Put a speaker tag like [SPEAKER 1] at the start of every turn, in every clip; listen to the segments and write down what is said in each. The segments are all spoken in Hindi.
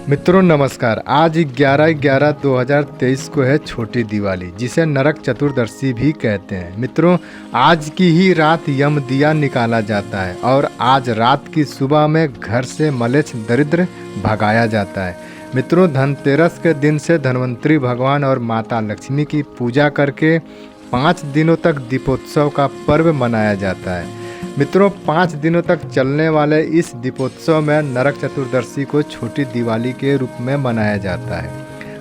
[SPEAKER 1] मित्रों नमस्कार। आज 11/11/2023 को है छोटी दिवाली, जिसे नरक चतुर्दशी भी कहते हैं। मित्रों, आज की ही रात यम दिया निकाला जाता है और आज रात की सुबह में घर से मलेच्छ दरिद्र भगाया जाता है। मित्रों, धनतेरस के दिन से धन्वंतरी भगवान और माता लक्ष्मी की पूजा करके 5 दिनों तक दीपोत्सव का पर्व मनाया जाता है। मित्रों, 5 दिनों तक चलने वाले इस दीपोत्सव में नरक चतुर्दशी को छोटी दिवाली के रूप में मनाया जाता है।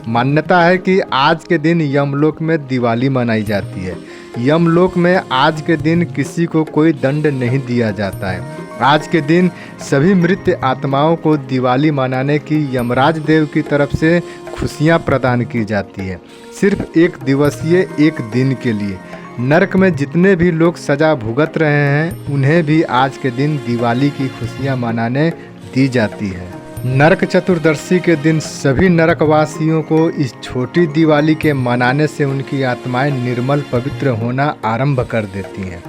[SPEAKER 1] मान्यता है कि आज के दिन यमलोक में दिवाली मनाई जाती है। यमलोक में आज के दिन किसी को कोई दंड नहीं दिया जाता है। आज के दिन सभी मृत आत्माओं को दिवाली मनाने की यमराज देव की तरफ से खुशियाँ प्रदान की जाती है, सिर्फ 1 दिवसीय 1 दिन के लिए। नरक में जितने भी लोग सजा भुगत रहे हैं, उन्हें भी आज के दिन दिवाली की खुशियां मनाने दी जाती है। नरक चतुर्दशी के दिन सभी नरकवासियों को इस छोटी दिवाली के मनाने से उनकी आत्माएं निर्मल पवित्र होना आरंभ कर देती हैं।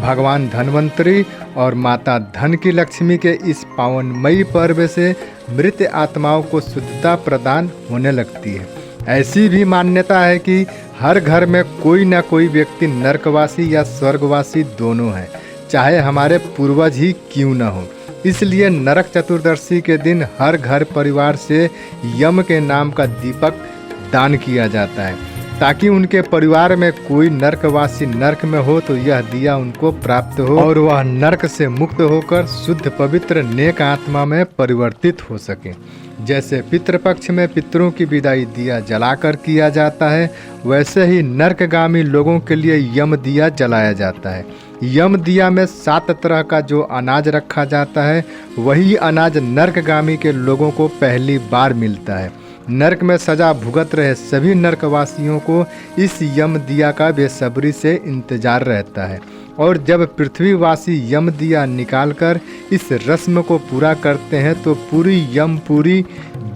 [SPEAKER 1] भगवान धन्वंतरी और माता धन की लक्ष्मी के इस पावनमयी पर्व से मृत आत्माओं को शुद्धता प्रदान होने लगती है। ऐसी भी मान्यता है कि हर घर में कोई ना कोई व्यक्ति नरकवासी या स्वर्गवासी दोनों है, चाहे हमारे पूर्वज ही क्यों न हो। इसलिए नरक चतुर्दशी के दिन हर घर परिवार से यम के नाम का दीपक दान किया जाता है, ताकि उनके परिवार में कोई नरकवासी नरक में हो तो यह दिया उनको प्राप्त हो और वह नरक से मुक्त होकर शुद्ध पवित्र नेक आत्मा में परिवर्तित हो सके। जैसे पितृपक्ष में पितरों की विदाई दिया जलाकर किया जाता है, वैसे ही नरकगामी लोगों के लिए यम दिया जलाया जाता है। यम दिया में 7 तरह का जो अनाज रखा जाता है, वही अनाज नरकगामी के लोगों को पहली बार मिलता है। नरक में सजा भुगत रहे सभी नरकवासियों को इस यम दिया का बेसब्री से इंतजार रहता है, और जब पृथ्वीवासी यम दिया निकालकर इस रस्म को पूरा करते हैं तो पूरी यमपुरी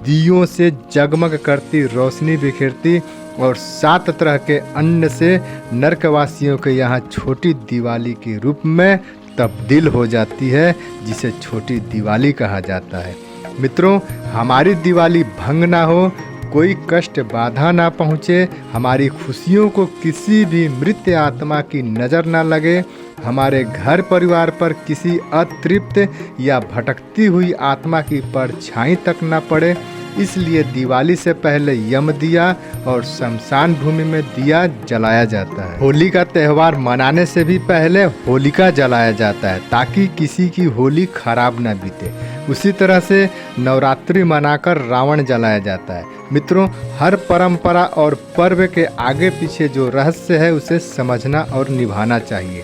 [SPEAKER 1] दियों से जगमग करती रोशनी बिखेरती और 7 तरह के अन्न से नरकवासियों के यहाँ छोटी दिवाली के रूप में तब्दील हो जाती है, जिसे छोटी दिवाली कहा जाता है। मित्रों, हमारी दिवाली भंग ना हो, कोई कष्ट बाधा ना पहुँचे, हमारी खुशियों को किसी भी मृत आत्मा की नज़र ना लगे, हमारे घर परिवार पर किसी अतृप्त या भटकती हुई आत्मा की परछाई तक ना पड़े, इसलिए दिवाली से पहले यम दिया और शमशान भूमि में दिया जलाया जाता है। होली का त्यौहार मनाने से भी पहले होलिका जलाया जाता है, ताकि किसी की होली खराब ना बीते। उसी तरह से नवरात्रि मनाकर रावण जलाया जाता है। मित्रों, हर परंपरा और पर्व के आगे पीछे जो रहस्य है, उसे समझना और निभाना चाहिए।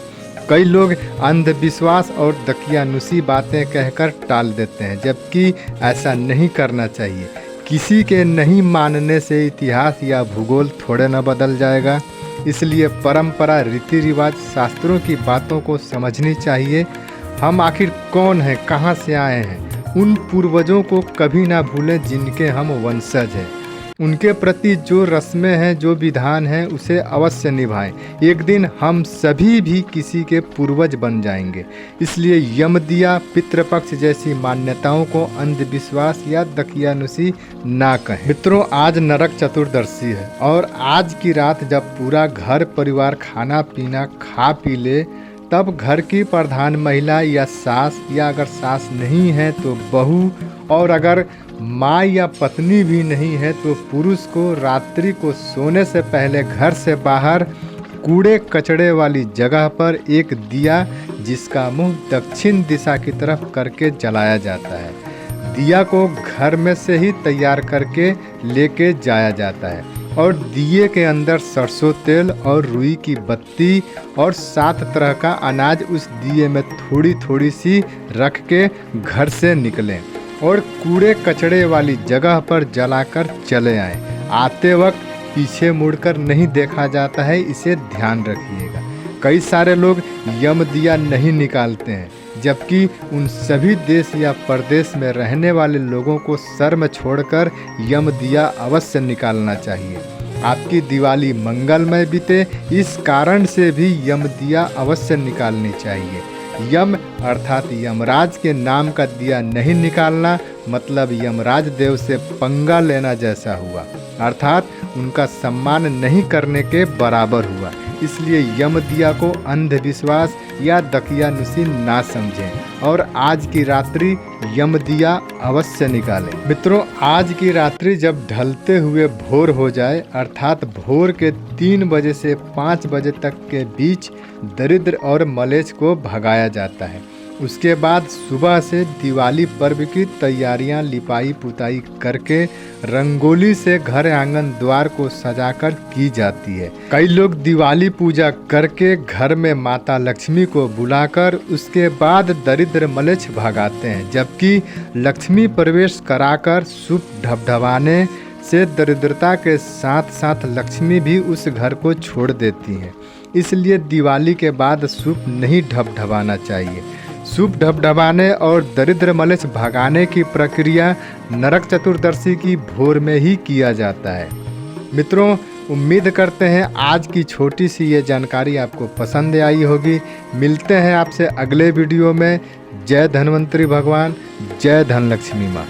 [SPEAKER 1] कई लोग अंधविश्वास और दकियानुसी बातें कहकर टाल देते हैं, जबकि ऐसा नहीं करना चाहिए। किसी के नहीं मानने से इतिहास या भूगोल थोड़े न बदल जाएगा। इसलिए परंपरा, रीति रिवाज, शास्त्रों की बातों को समझनी चाहिए। हम आखिर कौन हैं, कहाँ से आए हैं, उन पूर्वजों को कभी ना भूलें जिनके हम वंशज हैं। उनके प्रति जो रस्में हैं, जो विधान हैं, उसे अवश्य निभाएं। एक दिन हम सभी भी किसी के पूर्वज बन जाएंगे। इसलिए यम दिया, पितृपक्ष जैसी मान्यताओं को अंधविश्वास या दकियानुसी ना कहें। मित्रों, आज नरक चतुर्दशी है और आज की रात जब पूरा घर परिवार खाना पीना खा पी ले, तब घर की प्रधान महिला या सास, या अगर सास नहीं है तो बहू, और अगर माँ या पत्नी भी नहीं है तो पुरुष को रात्रि को सोने से पहले घर से बाहर कूड़े कचड़े वाली जगह पर एक दिया, जिसका मुंह दक्षिण दिशा की तरफ करके जलाया जाता है। दिया को घर में से ही तैयार करके लेके जाया जाता है और दिए के अंदर सरसों तेल और रुई की बत्ती और 7 तरह का अनाज उस दिए में थोड़ी थोड़ी सी रख के घर से निकलें और कूड़े कचड़े वाली जगह पर जलाकर चले आएं। आते वक्त पीछे मुड़कर नहीं देखा जाता है, इसे ध्यान रखिएगा। कई सारे लोग यम दिया नहीं निकालते हैं, जबकि उन सभी देश या प्रदेश में रहने वाले लोगों को शर्म छोड़कर यम दिया अवश्य निकालना चाहिए। आपकी दिवाली मंगलमय बीते, इस कारण से भी यम दिया अवश्य निकालनी चाहिए। यम अर्थात यमराज के नाम का दिया नहीं निकालना मतलब यमराज देव से पंगा लेना जैसा हुआ, अर्थात उनका सम्मान नहीं करने के बराबर हुआ। इसलिए यम दिया को अंधविश्वास या दकियानुसी ना समझें और आज की रात्रि यम दिया अवश्य निकालें। मित्रों, आज की रात्रि जब ढलते हुए भोर हो जाए अर्थात भोर के 3 बजे से 5 बजे तक के बीच दरिद्र और मलेच्छ को भगाया जाता है। उसके बाद सुबह से दिवाली पर्व की तैयारियां लिपाई पुताई करके रंगोली से घर आंगन द्वार को सजाकर की जाती है। कई लोग दिवाली पूजा करके घर में माता लक्ष्मी को बुलाकर उसके बाद दरिद्र मलेच्छ भगाते हैं, जबकि लक्ष्मी प्रवेश कराकर शुभ ढबढबाने से दरिद्रता के साथ साथ लक्ष्मी भी उस घर को छोड़ देती हैं। इसलिए दिवाली के बाद शुभ नहीं ढबढबाना चाहिए। शुभ ढबढबाने और दरिद्र मलेच्छ भगाने की प्रक्रिया नरक चतुर्दशी की भोर में ही किया जाता है। मित्रों, उम्मीद करते हैं आज की छोटी सी ये जानकारी आपको पसंद आई होगी। मिलते हैं आपसे अगले वीडियो में। जय धन्वंतरी भगवान, जय धनलक्ष्मी माँ।